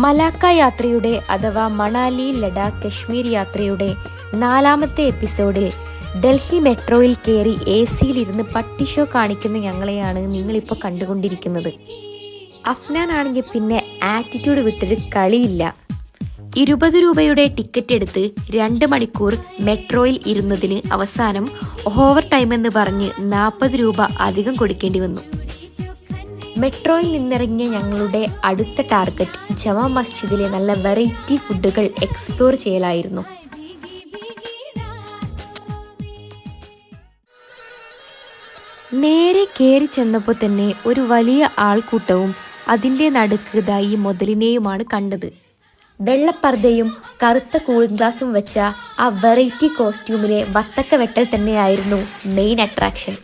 മലാക്ക യാത്രയുടെ അഥവാ മണാലി ലഡാക്ക് കശ്മീർ യാത്രയുടെ 4ാമത്തെ എപ്പിസോഡിൽ ഡൽഹി മെട്രോയിൽ കയറി AC-യിലിരുന്ന് പട്ടി ഷോ കാണിക്കുന്ന ഞങ്ങളെയാണ് നിങ്ങളിപ്പോൾ കണ്ടുകൊണ്ടിരിക്കുന്നത്. അഫ്നാൻ ആണെങ്കിൽ പിന്നെ ആറ്റിറ്റ്യൂഡ് വിട്ടൊരു കളിയില്ല. 20 രൂപയുടെ ടിക്കറ്റ് എടുത്ത് 2 മണിക്കൂർ മെട്രോയിൽ ഇരുന്നതിന് അവസാനം ഓവർ ടൈം എന്ന് പറഞ്ഞ് 40 രൂപ അധികം കൊടുക്കേണ്ടി വന്നു. മെട്രോയിൽ നിന്നിറങ്ങിയ ഞങ്ങളുടെ അടുത്ത ടാർഗറ്റ് ജമാ മസ്ജിദിലെ നല്ല വെറൈറ്റി ഫുഡുകൾ എക്സ്പ്ലോർ ചെയ്യലായിരുന്നു. നേരെ കയറി ചെന്നപ്പോൾ തന്നെ ഒരു വലിയ ആൾക്കൂട്ടവും അതിൻ്റെ നടുക്ക് ഈ മുതലിനെയുമാണ് കണ്ടത്. വെള്ളപ്പർദ്ദയും കറുത്ത കൂളിംഗ് ഗ്ലാസും വെച്ച ആ വെറൈറ്റി കോസ്റ്റ്യൂമിലെ വത്തക്ക വെട്ടൽ തന്നെയായിരുന്നു മെയിൻ അട്രാക്ഷൻ.